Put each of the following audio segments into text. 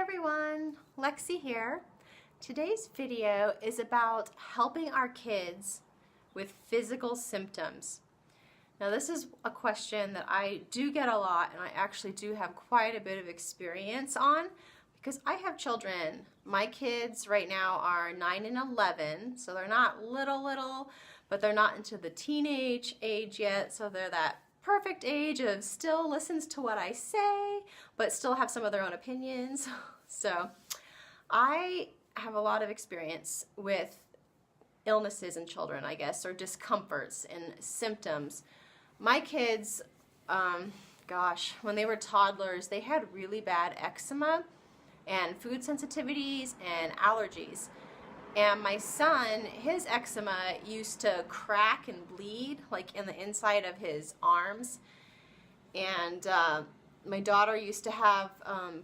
everyone, Lexi here. Today's video is about helping our kids with physical symptoms. Now this is a question that I do get a lot, and I actually do have quite a bit of experience on because I have children. My kids right now are 9 and 11, so they're not little, but they're not into the teenage age yet, so they're that perfect age of still listens to what I say, but still have some of their own opinions. So I have a lot of experience with illnesses in children, I guess, or discomforts and symptoms. My kids, when they were toddlers, they had really bad eczema and food sensitivities and allergies. And my son, his eczema used to crack and bleed like in the inside of his arms. And my daughter used to have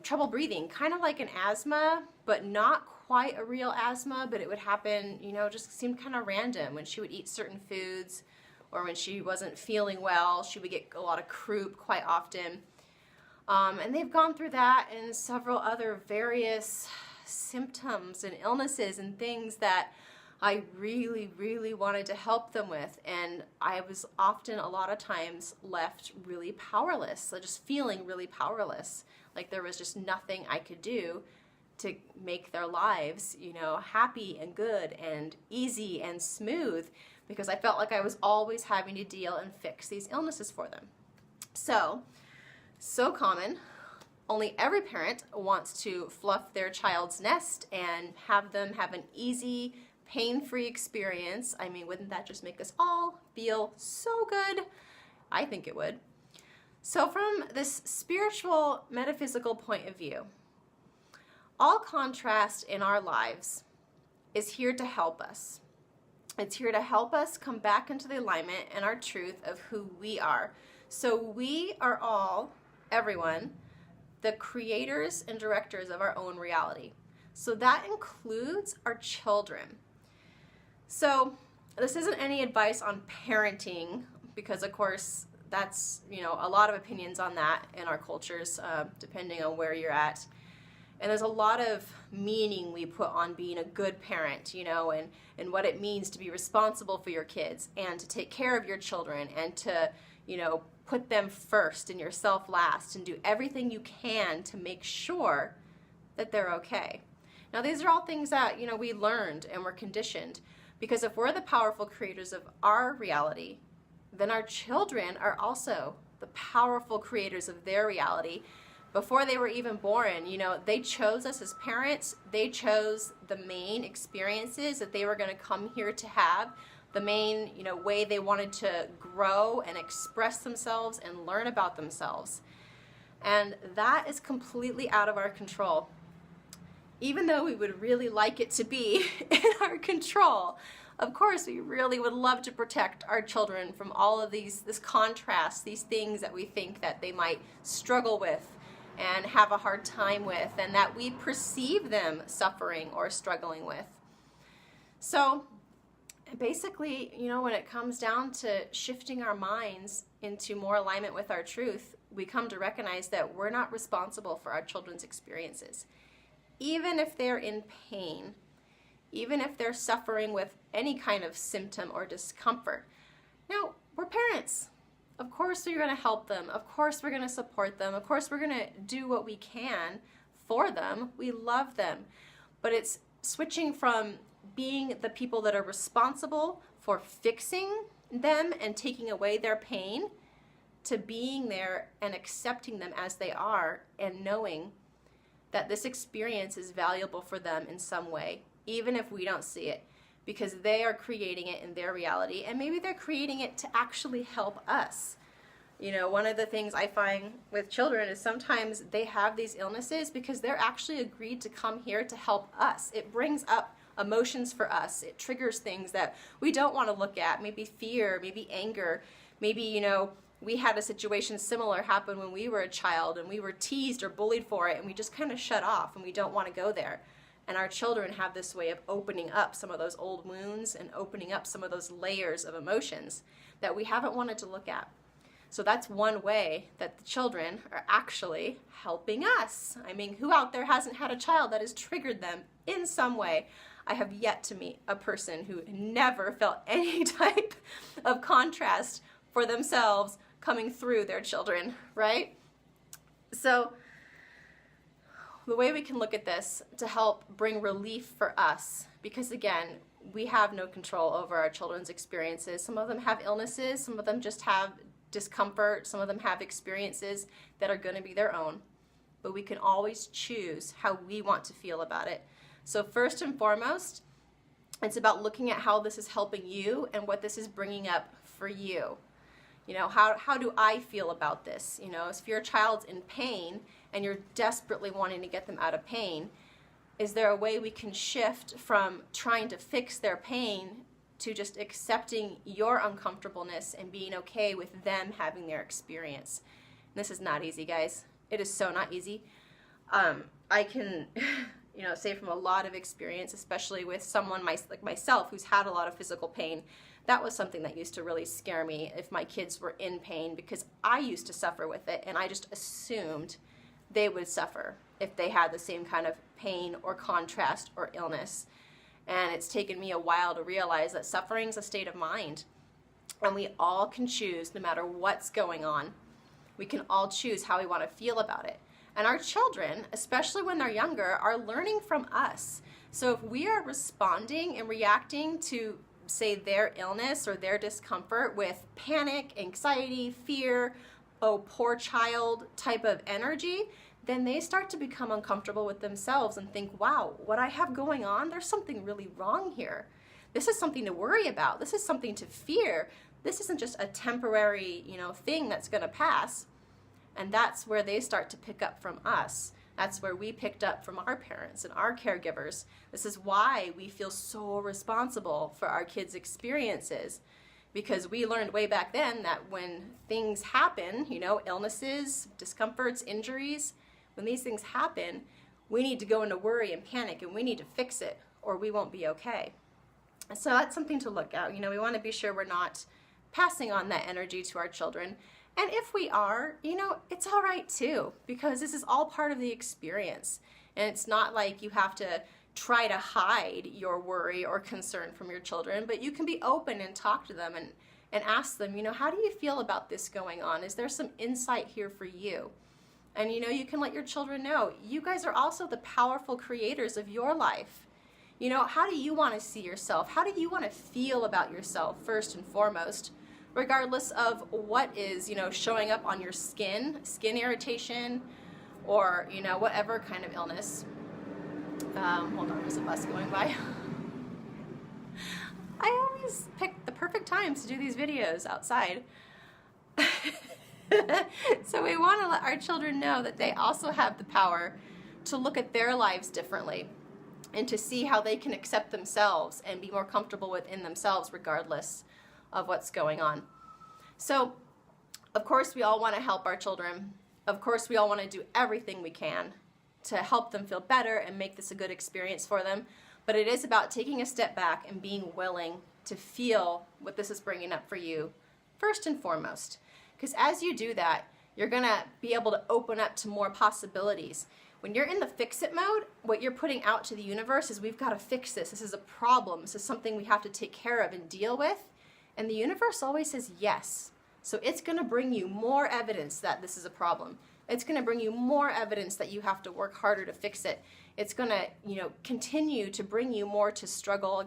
trouble breathing, kind of like an asthma, but not quite a real asthma, but it would happen, just seemed kind of random when she would eat certain foods or when she wasn't feeling well. She would get a lot of croup quite often. And they've gone through that and several other various symptoms and illnesses and things that I really wanted to help them with, and I was often a lot of times left really powerless, so just feeling really powerless, like there was just nothing I could do to make their lives happy and good and easy and smooth, because I felt like I was always having to deal and fix these illnesses for them. So common. Only every parent wants to fluff their child's nest and have them have an easy, pain-free experience. I mean, wouldn't that just make us all feel so good? I think it would. So from this spiritual, metaphysical point of view, all contrast in our lives is here to help us. It's here to help us come back into the alignment and our truth of who we are. So we are all, everyone, the creators and directors of our own reality. So that includes our children. So this isn't any advice on parenting, because of course that's, a lot of opinions on that in our cultures, depending on where you're at. And there's a lot of meaning we put on being a good parent, and what it means to be responsible for your kids and to take care of your children and to, put them first and yourself last and do everything you can to make sure that they're okay. Now these are all things that, we learned and were conditioned, because if we're the powerful creators of our reality, then our children are also the powerful creators of their reality. Before they were even born, they chose us as parents. They chose the main experiences that they were going to come here to have, the main, way they wanted to grow and express themselves and learn about themselves. And that is completely out of our control. Even though we would really like it to be in our control, of course, we really would love to protect our children from all of this contrast, these things that we think that they might struggle with and have a hard time with, and that we perceive them suffering or struggling with. So basically, when it comes down to shifting our minds into more alignment with our truth, we come to recognize that we're not responsible for our children's experiences. Even if they're in pain, even if they're suffering with any kind of symptom or discomfort. Now, we're parents. Of course we're going to help them. Of course we're going to support them. Of course we're going to do what we can for them. We love them. But it's switching from being the people that are responsible for fixing them and taking away their pain to being there and accepting them as they are and knowing that this experience is valuable for them in some way, even if we don't see it, because they are creating it in their reality, and maybe they're creating it to actually help us. One of the things I find with children is sometimes they have these illnesses because they're actually agreed to come here to help us. It brings up emotions for us. It triggers things that we don't want to look at, maybe fear, maybe anger, maybe, we had a situation similar happen when we were a child and we were teased or bullied for it, and we just kind of shut off and we don't want to go there. And our children have this way of opening up some of those old wounds and opening up some of those layers of emotions that we haven't wanted to look at. So that's one way that the children are actually helping us. I mean, who out there hasn't had a child that has triggered them in some way? I have yet to meet a person who never felt any type of contrast for themselves coming through their children, right? So the way we can look at this to help bring relief for us, because again, we have no control over our children's experiences. Some of them have illnesses, some of them just have discomfort, some of them have experiences that are going to be their own, but we can always choose how we want to feel about it. So first and foremost, it's about looking at how this is helping you and what this is bringing up for you. You know, how do I feel about this? You know, if your child's in pain and you're desperately wanting to get them out of pain, is there a way we can shift from trying to fix their pain to just accepting your uncomfortableness and being okay with them having their experience? And this is not easy, guys. It is so not easy. I can, you know, say from a lot of experience, especially with someone like myself who's had a lot of physical pain, that was something that used to really scare me if my kids were in pain, because I used to suffer with it and I just assumed they would suffer if they had the same kind of pain or contrast or illness. And it's taken me a while to realize that suffering is a state of mind, and we all can choose, no matter what's going on, we can all choose how we want to feel about it. And our children, especially when they're younger, are learning from us. So if we are responding and reacting to, say, their illness or their discomfort with panic, anxiety, fear, oh, poor child type of energy, then they start to become uncomfortable with themselves and think, wow, what I have going on, there's something really wrong here. This is something to worry about. This is something to fear. This isn't just a temporary, you know, thing that's going to pass. And that's where they start to pick up from us. That's where we picked up from our parents and our caregivers. This is why we feel so responsible for our kids' experiences, because we learned way back then that when things happen, you know, illnesses, discomforts, injuries, when these things happen, we need to go into worry and panic, and we need to fix it or we won't be okay. So that's something to look at. You know, we want to be sure we're not passing on that energy to our children. And if we are, you know, it's all right too, because this is all part of the experience. And it's not like you have to try to hide your worry or concern from your children, but you can be open and talk to them and ask them, you know, how do you feel about this going on? Is there some insight here for you? And you know, you can let your children know, you guys are also the powerful creators of your life. You know, how do you want to see yourself? How do you want to feel about yourself first and foremost, regardless of what is, you know, showing up on your skin irritation, or, you know, whatever kind of illness. Hold on, there's a bus going by. I always pick the perfect times to do these videos outside. So we want to let our children know that they also have the power to look at their lives differently and to see how they can accept themselves and be more comfortable within themselves regardless of what's going on. So, of course, we all want to help our children. Of course, we all want to do everything we can to help them feel better and make this a good experience for them. But it is about taking a step back and being willing to feel what this is bringing up for you first and foremost. Because as you do that, you're going to be able to open up to more possibilities. When you're in the fix-it mode, what you're putting out to the universe is, we've got to fix this. This is a problem. This is something we have to take care of and deal with. And the universe always says yes. So it's going to bring you more evidence that this is a problem. It's going to bring you more evidence that you have to work harder to fix it. It's going to, you know, continue to bring you more to struggle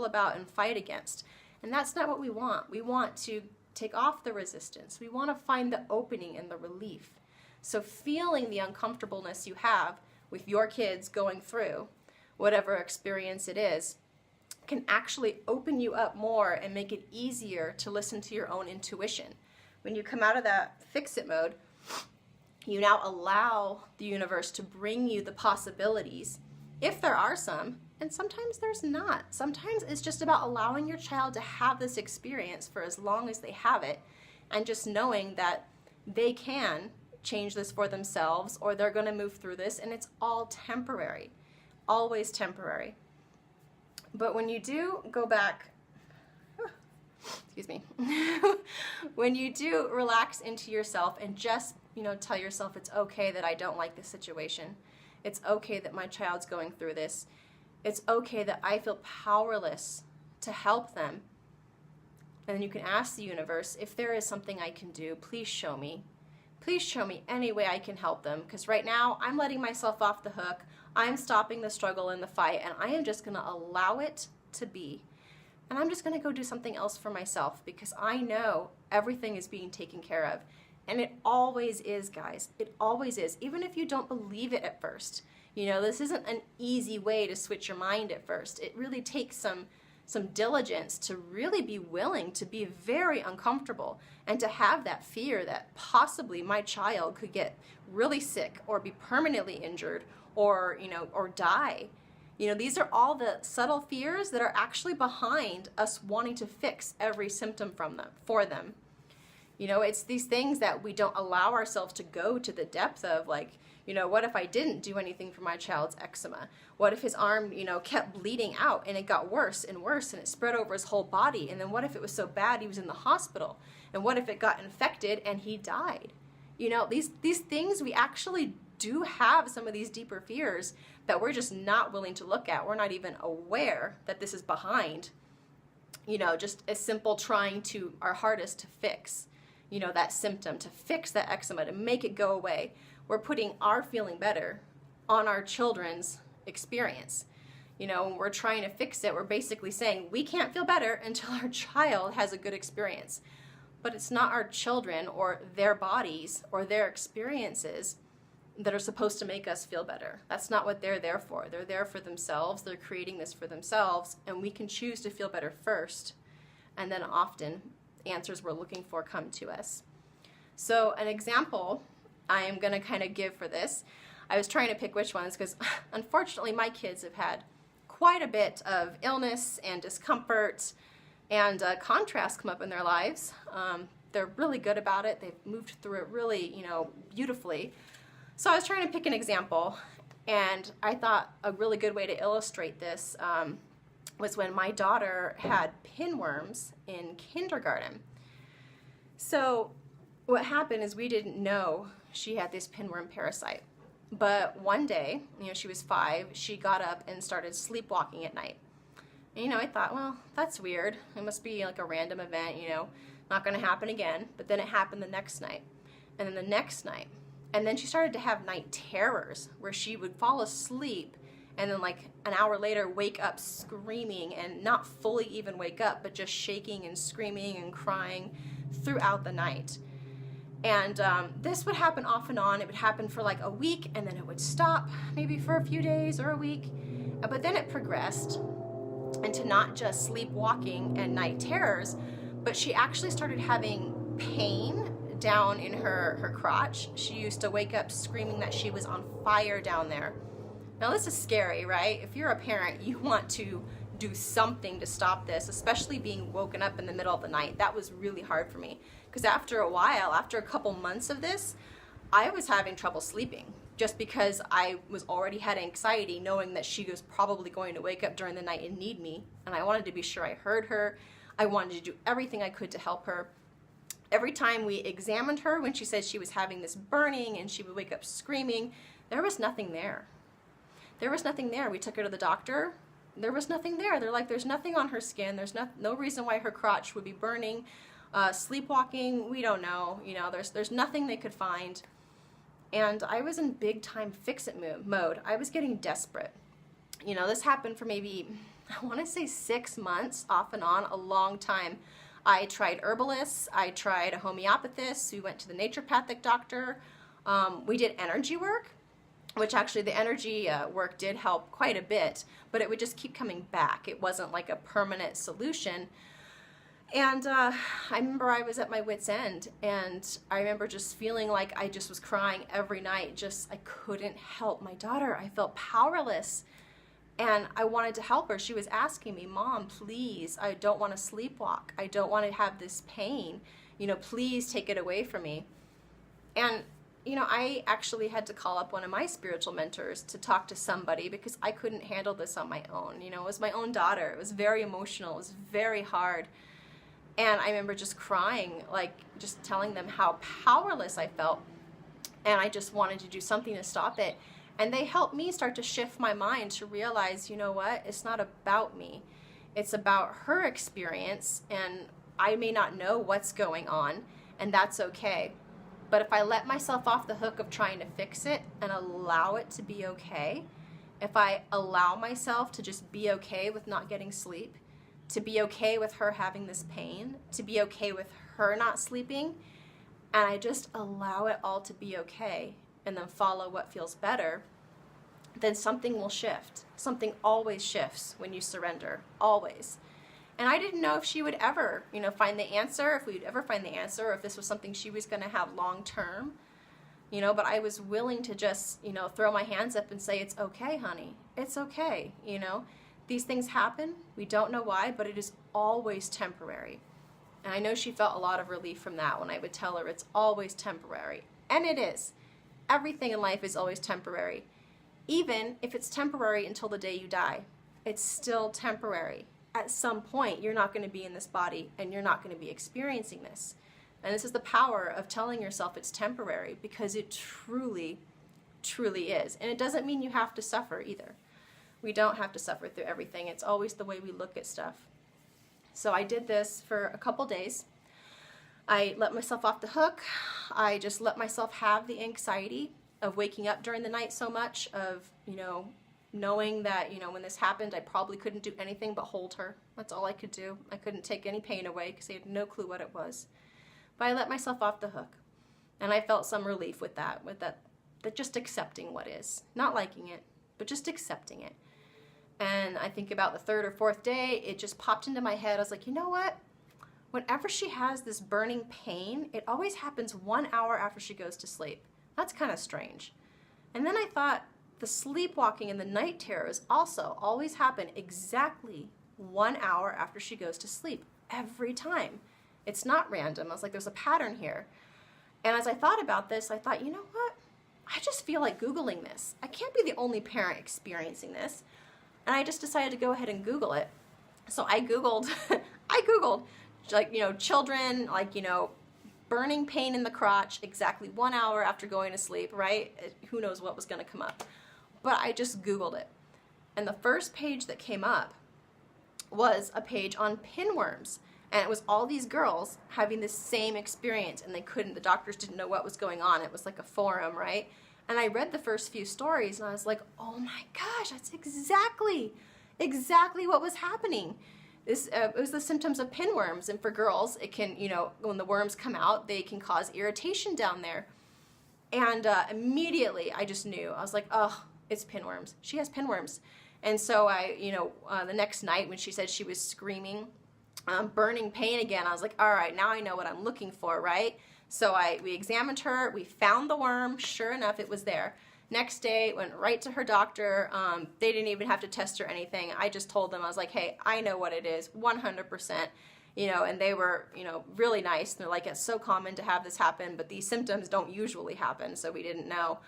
about and fight against. And that's not what we want. We want to take off the resistance. We want to find the opening and the relief. So feeling the uncomfortableness you have with your kids going through whatever experience it is can actually open you up more and make it easier to listen to your own intuition. When you come out of that fix-it mode, you now allow the universe to bring you the possibilities, if there are some, and sometimes there's not. Sometimes it's just about allowing your child to have this experience for as long as they have it, and just knowing that they can change this for themselves, or they're going to move through this, and it's all temporary, always temporary. But when you do go back excuse me, when you do relax into yourself and just, tell yourself it's okay that I don't like this situation. It's okay that my child's going through this. It's okay that I feel powerless to help them. And then you can ask the universe, if there is something I can do, please show me. Please show me any way I can help them. Because right now, I'm letting myself off the hook. I'm stopping the struggle and the fight, and I am just going to allow it to be. And I'm just going to go do something else for myself, because I know everything is being taken care of. And it always is, guys. It always is. Even if you don't believe it at first. This isn't an easy way to switch your mind at first. It really takes some diligence to really be willing to be very uncomfortable and to have that fear that possibly my child could get really sick or be permanently injured or die. These are all the subtle fears that are actually behind us wanting to fix every symptom for them. It's these things that we don't allow ourselves to go to the depth of, like, what if I didn't do anything for my child's eczema? What if his arm, kept bleeding out and it got worse and worse and it spread over his whole body? And then what if it was so bad he was in the hospital? And what if it got infected and he died? These things, we actually do have some of these deeper fears that we're just not willing to look at. We're not even aware that this is behind, just a simple trying to our hardest to fix, that symptom, to fix that eczema, to make it go away. We're putting our feeling better on our children's experience. When we're trying to fix it, we're basically saying we can't feel better until our child has a good experience. But it's not our children or their bodies or their experiences that are supposed to make us feel better. That's not what they're there for. They're there for themselves. They're creating this for themselves, and we can choose to feel better first. And then often, answers we're looking for come to us. So an example I am going to kind of give for this. I was trying to pick which ones because unfortunately my kids have had quite a bit of illness and discomfort and contrast come up in their lives. They're really good about it. They've moved through it really, beautifully. So I was trying to pick an example, and I thought a really good way to illustrate this was when my daughter had pinworms in kindergarten. So what happened is we didn't know she had this pinworm parasite. But one day, she was 5, she got up and started sleepwalking at night. And, I thought, well, that's weird. It must be like a random event, not going to happen again. But then it happened the next night, and then the next night. And then she started to have night terrors where she would fall asleep and then like an hour later wake up screaming, and not fully even wake up, but just shaking and screaming and crying throughout the night. And this would happen off and on. It would happen for like a week, and then it would stop maybe for a few days or a week. But then it progressed into not just sleepwalking and night terrors, but she actually started having pain down in her crotch. She used to wake up screaming that she was on fire down there. Now this is scary, right? If you're a parent, you want to do something to stop this, especially being woken up in the middle of the night. That was really hard for me, because after a while, after a couple months of this, I was having trouble sleeping, just because I was already had anxiety knowing that she was probably going to wake up during the night and need me, and I wanted to be sure I heard her. I wanted to do everything I could to help her. Every time we examined her, when she said she was having this burning and she would wake up screaming, there was nothing there. There was nothing there. We took her to the doctor. There was nothing there. They're like, there's nothing on her skin. There's no reason why her crotch would be burning. Sleepwalking, we don't know. There's nothing they could find. And I was in big time fix-it mode. I was getting desperate. This happened for maybe, I want to say 6 months, off and on, a long time. I tried herbalists. I tried a homeopathist. We went to the naturopathic doctor. We did energy work, which actually the energy work did help quite a bit, but it would just keep coming back. It wasn't like a permanent solution. And I remember I was at my wit's end, and I remember just feeling like I just was crying every night. I couldn't help my daughter. I felt powerless, and I wanted to help her. She was asking me, Mom, please, I don't want to sleepwalk. I don't want to have this pain. Please take it away from me. And I actually had to call up one of my spiritual mentors to talk to somebody, because I couldn't handle this on my own. It was my own daughter. It was very emotional. It was very hard. And I remember just crying, like just telling them how powerless I felt. And I just wanted to do something to stop it. And they helped me start to shift my mind to realize, you know what, it's not about me. It's about her experience, and I may not know what's going on, and that's okay. But if I let myself off the hook of trying to fix it and allow it to be okay, if I allow myself to just be okay with not getting sleep, to be okay with her having this pain, to be okay with her not sleeping, and I just allow it all to be okay and then follow what feels better, then something will shift. Something always shifts when you surrender, always. And I didn't know if she would ever, find the answer, if we would ever find the answer, or if this was something she was going to have long term, but I was willing to just, throw my hands up and say, it's okay, honey. It's okay, These things happen. We don't know why, but it is always temporary. And I know she felt a lot of relief from that when I would tell her it's always temporary. And it is. Everything in life is always temporary. Even if it's temporary until the day you die, it's still temporary. At some point, you're not going to be in this body and you're not going to be experiencing this. And this is the power of telling yourself it's temporary, because it truly, truly is. And it doesn't mean you have to suffer either. We don't have to suffer through everything. It's always the way we look at stuff. So I did this for a couple days. I let myself off the hook. I just let myself have the anxiety of waking up during the night so much, of, knowing that, when this happened, I probably couldn't do anything but hold her. That's all I could do. I couldn't take any pain away because I had no clue what it was. But I let myself off the hook. And I felt some relief with that just accepting what is. Not liking it, but just accepting it. And I think about the third or fourth day, it just popped into my head. I was like, you know what? Whenever she has this burning pain, it always happens 1 hour after she goes to sleep. That's kind of strange. And then I thought, the sleepwalking and the night terrors also always happen exactly 1 hour after she goes to sleep, every time. It's not random. I was like, there's a pattern here. And as I thought about this, I thought, you know what? I just feel like Googling this. I can't be the only parent experiencing this. And I just decided to go ahead and Google it. So I Googled, children, burning pain in the crotch exactly 1 hour after going to sleep, right? Who knows what was going to come up. But I just Googled it. And the first page that came up was a page on pinworms. And it was all these girls having the same experience, and the doctors didn't know what was going on. It was like a forum, right? And I read the first few stories, and I was like, oh my gosh, that's exactly what was happening. It was the symptoms of pinworms, and for girls, it can, when the worms come out, they can cause irritation down there. And immediately, I just knew. I was like, oh, it's pinworms. She has pinworms. And so the next night when she said she was screaming, burning pain again, I was like, all right, now I know what I'm looking for, right? So we examined her, we found the worm, sure enough, it was there. Next day, went right to her doctor. They didn't even have to test or anything. I just told them, I was like, hey, I know what it is, 100%. And they were, really nice. They're like, it's so common to have this happen, but these symptoms don't usually happen, so we didn't know.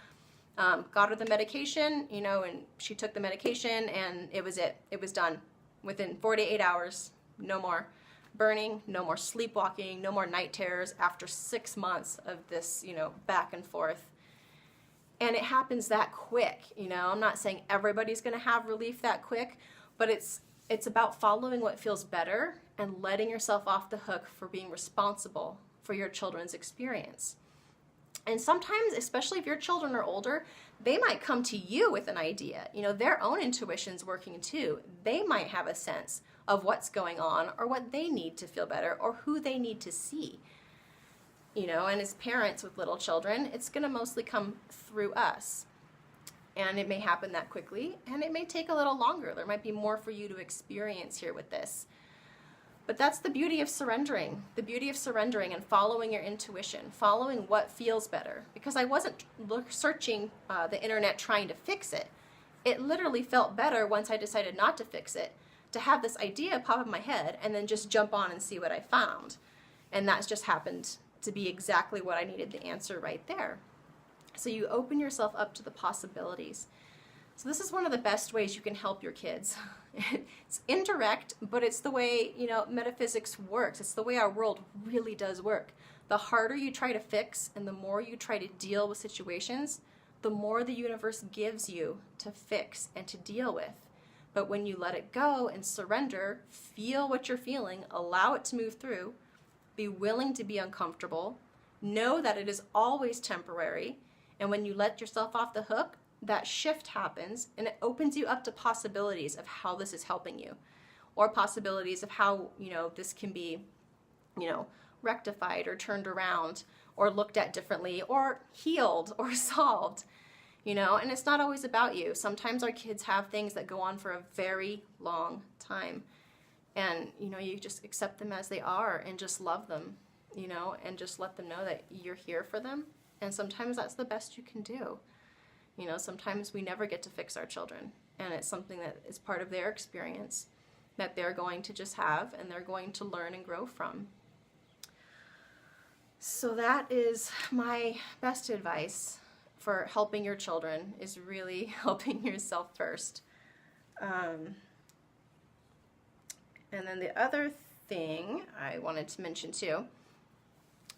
Got her the medication, and she took the medication, and it was it. It was done. Within 48 hours, no more burning, no more sleepwalking, no more night terrors after 6 months of this, back and forth. And it happens that quick, I'm not saying everybody's going to have relief that quick, but it's about following what feels better and letting yourself off the hook for being responsible for your children's experience. And sometimes, especially if your children are older, they might come to you with an idea. Their own intuition's working too. They might have a sense of what's going on, or what they need to feel better, or who they need to see. And as parents with little children, it's going to mostly come through us. And it may happen that quickly, and it may take a little longer. There might be more for you to experience here with this. But that's the beauty of surrendering. The beauty of surrendering and following your intuition, following what feels better. Because I wasn't searching the internet trying to fix it. It literally felt better once I decided not to fix it, to have this idea pop in my head and then just jump on and see what I found. And that's just happened to be exactly what I needed, the answer right there. So you open yourself up to the possibilities. So this is one of the best ways you can help your kids. It's indirect, but it's the way, metaphysics works. It's the way our world really does work. The harder you try to fix and the more you try to deal with situations, the more the universe gives you to fix and to deal with. But when you let it go and surrender, feel what you're feeling, allow it to move through, be willing to be uncomfortable, know that it is always temporary, and when you let yourself off the hook, that shift happens and it opens you up to possibilities of how this is helping you, or possibilities of how, this can be, rectified or turned around or looked at differently or healed or solved, and it's not always about you. Sometimes our kids have things that go on for a very long time, and, you just accept them as they are and just love them, and just let them know that you're here for them. And sometimes that's the best you can do. Sometimes we never get to fix our children, and it's something that is part of their experience that they're going to just have and they're going to learn and grow from. So that is my best advice for helping your children, is really helping yourself first. And then the other thing I wanted to mention too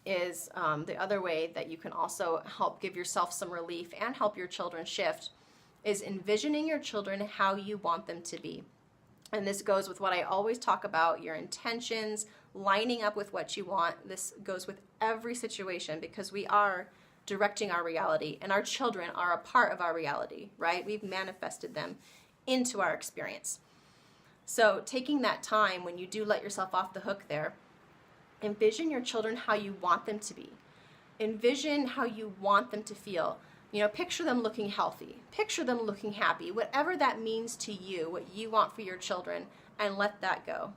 is the other way that you can also help give yourself some relief and help your children shift is envisioning your children how you want them to be. And this goes with what I always talk about, your intentions, lining up with what you want. This goes with every situation because we are directing our reality, and our children are a part of our reality, right? We've manifested them into our experience. So taking that time when you do let yourself off the hook there, envision your children how you want them to be. Envision how you want them to feel. Picture them looking healthy. Picture them looking happy. Whatever that means to you, what you want for your children, and let that go.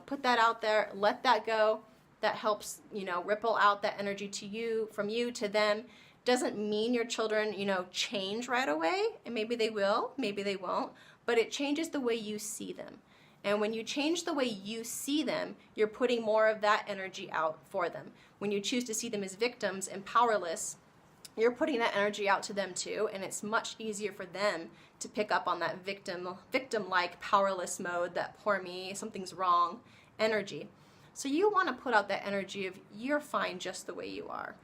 Put that out there, let that go. That helps, ripple out that energy to you, from you to them. Doesn't mean your children, change right away. And maybe they will, maybe they won't. But it changes the way you see them. And when you change the way you see them, you're putting more of that energy out for them. When you choose to see them as victims and powerless, you're putting that energy out to them too, and it's much easier for them to pick up on that victim-like powerless mode, that poor me, something's wrong energy. So you want to put out that energy of you're fine just the way you are.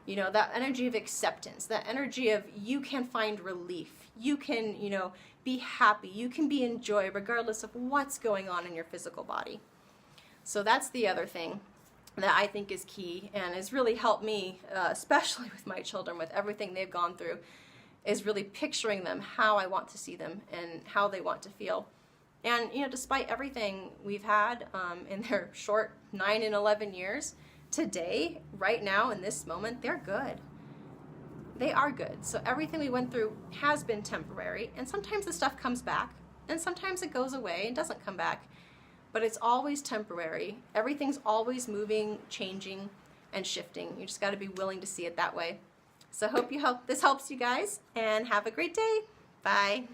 That energy of acceptance, that energy of you can find relief. You can, be happy. You can be in joy regardless of what's going on in your physical body. So that's the other thing that I think is key and has really helped me, especially with my children, with everything they've gone through, is really picturing them how I want to see them and how they want to feel. And, despite everything we've had in their short 9 and 11 years, today, right now, in this moment, they're good. They are good. So everything we went through has been temporary, and sometimes the stuff comes back, and sometimes it goes away and doesn't come back. But it's always temporary. Everything's always moving, changing, and shifting. You just got to be willing to see it that way. So I hope this helps you guys, and have a great day. Bye.